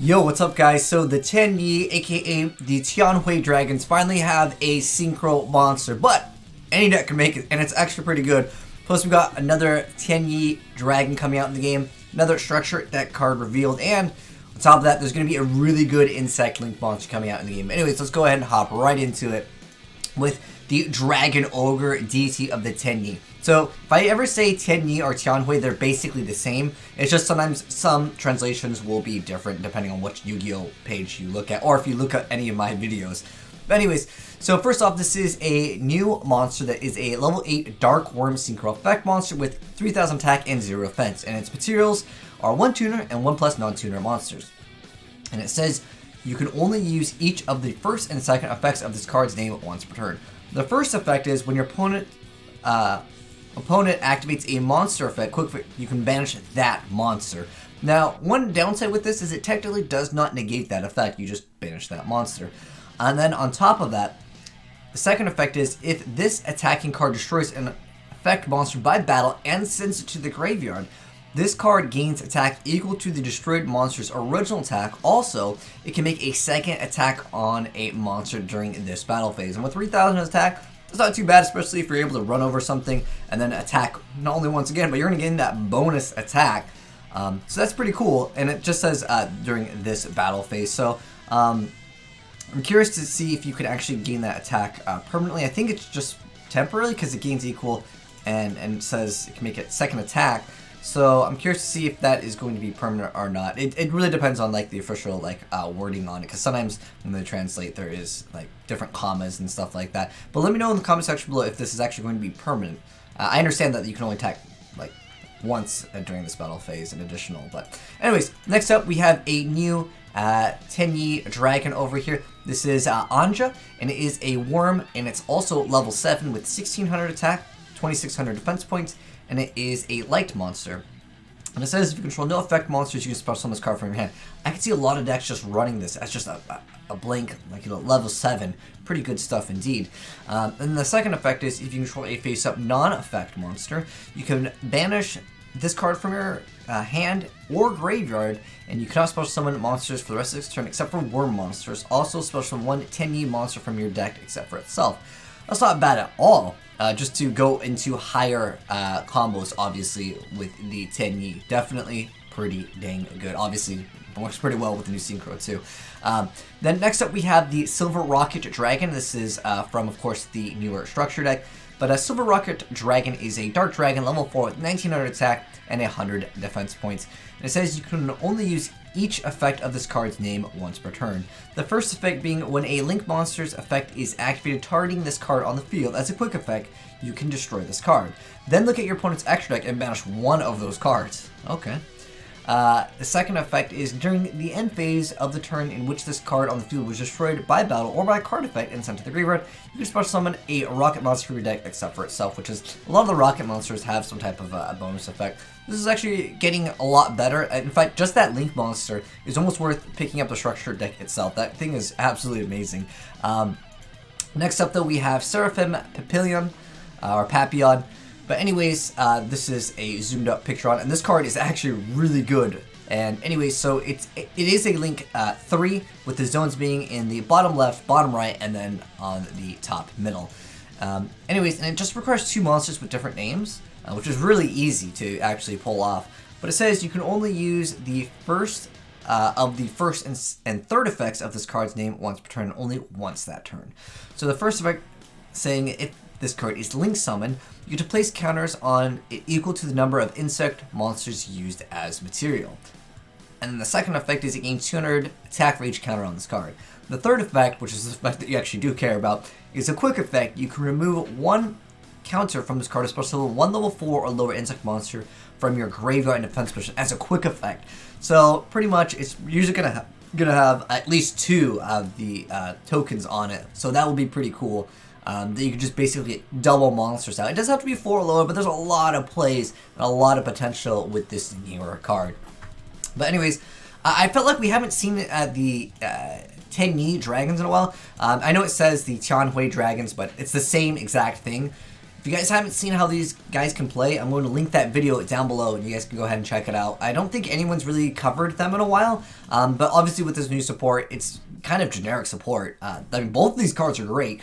Yo, what's up guys? So the Tenyi, aka the Tianhui Dragons, finally have a Synchro monster, but any deck can make it, and it's actually pretty good. Plus we got another Tenyi Dragon coming out in the game, another structure deck card revealed, and on top of that there's going to be a really good Insect Link monster coming out in the game. Anyways, let's go ahead and hop right into it with the Dragon Ogre deity of the Tenyi. So, if I ever say Tenyi or Tianhui, they're basically the same. It's just sometimes some translations will be different depending on which Yu-Gi-Oh page you look at, or if you look at any of my videos. But anyways, so first off, this is a new monster that is a level 8 Dark Worm Synchro effect monster with 3000 attack and 0 defense. And its materials are 1 tuner and 1 plus non-tuner monsters. And it says you can only use each of the first and second effects of this card's name once per turn. The first effect is when your opponent activates a monster effect, you can banish that monster. Now, one downside with this is it technically does not negate that effect, you just banish that monster. And then on top of that, the second effect is if this attacking card destroys an effect monster by battle and sends it to the graveyard, this card gains attack equal to the destroyed monster's original attack. Also, it can make a second attack on a monster during this battle phase. And with 3000 attack, it's not too bad, especially if you're able to run over something and then attack not only once again, but you're going to gain that bonus attack. So that's pretty cool. And it just says during this battle phase. So I'm curious to see if you could actually gain that attack permanently. I think it's just temporarily because it gains equal and says it can make it second attack. So I'm curious to see if that is going to be permanent or not. It really depends on like the official wording on it, because sometimes when they translate there is like different commas and stuff like that. But let me know in the comment section below if this is actually going to be permanent. I understand that you can only attack like once during this battle phase, an additional. But anyways, next up we have a new Tenyi Dragon over here. This is Anja, and it is a worm, and it's also level 7 with 1600 attack, 2600 defense points. And it is a light monster. And it says if you control no effect monsters, you can special summon this card from your hand. I can see a lot of decks just running this as just a blank, level 7. Pretty good stuff indeed. And the second effect is if you control a face-up non-effect monster, you can banish this card from your hand or graveyard, and you cannot special summon monsters for the rest of this turn except for worm monsters. Also special summon one Tenyi monster from your deck except for itself. That's not bad at all. Just to go into higher combos, obviously, with the Tenyi. Definitely pretty dang good. Obviously, works pretty well with the new Synchro, too. Then next up, we have the Silver Rocket Dragon. This is from, of course, the newer structure deck. But Silver Rocket Dragon is a Dark Dragon, level 4 with 1900 attack and 100 defense points. And it says you can only use each effect of this card's name once per turn. The first effect being when a Link Monster's effect is activated targeting this card on the field. As a quick effect, you can destroy this card. Then look at your opponent's extra deck and banish one of those cards. Okay. The second effect is during the end phase of the turn in which this card on the field was destroyed by battle or by a card effect and sent to the graveyard, you can special summon a rocket monster from your deck except for itself, which is a lot of the rocket monsters have some type of a bonus effect. This is actually getting a lot better. In fact, just that Link monster is almost worth picking up the structure deck itself. That thing is absolutely amazing. Next up though, we have Seraphim Papillon, or Papillon. But anyways, this is a zoomed up picture on it, and this card is actually really good. And anyways, so it is a Link 3 with the zones being in the bottom left, bottom right, and then on the top middle. Anyways, and it just requires 2 monsters with different names, which is really easy to actually pull off. But it says you can only use the first of the first and third effects of this card's name once per turn, only once that turn. So the first effect saying if this card is Link Summon, you get to place counters on it equal to the number of insect monsters used as material. And then the second effect is it gains 200 attack for each counter on this card. The third effect, which is the effect that you actually do care about, is a quick effect. You can remove one counter from this card, especially one level 4 or lower insect monster from your graveyard and defense position as a quick effect. So pretty much it's usually gonna have at least 2 of the tokens on it. So that will be pretty cool. That you can just basically get double monsters out. It doesn't have to be 4 or lower, but there's a lot of plays and a lot of potential with this newer card. But anyways, I felt like we haven't seen the Tenyi Dragons in a while. I know it says the Tianhui Dragons, but it's the same exact thing. If you guys haven't seen how these guys can play, I'm going to link that video down below and you guys can go ahead and check it out. I don't think anyone's really covered them in a while, but obviously with this new support, it's kind of generic support. I mean, both of these cards are great,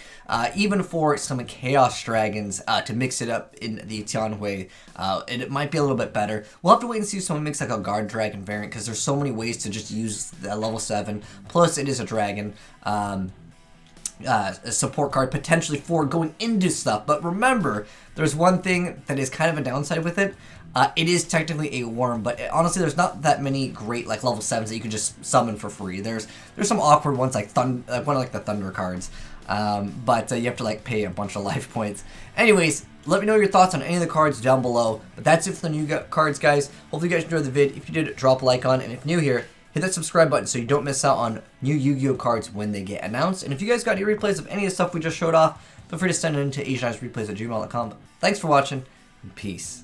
even for some Chaos Dragons to mix it up in the Tian way, and it might be a little bit better. We'll have to wait and see if someone makes like a Guard Dragon variant, because there's so many ways to just use the level 7, plus it is a dragon. A support card potentially for going into stuff, but remember, there's one thing that is kind of a downside with it. It is technically a worm, but honestly, there's not that many great like level 7s that you can just summon for free. There's some awkward ones like one of like the Thunder cards, but you have to like pay a bunch of life points. Anyways, let me know your thoughts on any of the cards down below. But that's it for the new cards, guys. Hopefully you guys enjoyed the vid. If you did, drop a like on, and if new here, hit that subscribe button so you don't miss out on new Yu-Gi-Oh cards when they get announced. And if you guys got any replays of any of the stuff we just showed off, feel free to send it into azneyesreplays@gmail.com. Thanks for watching, and peace.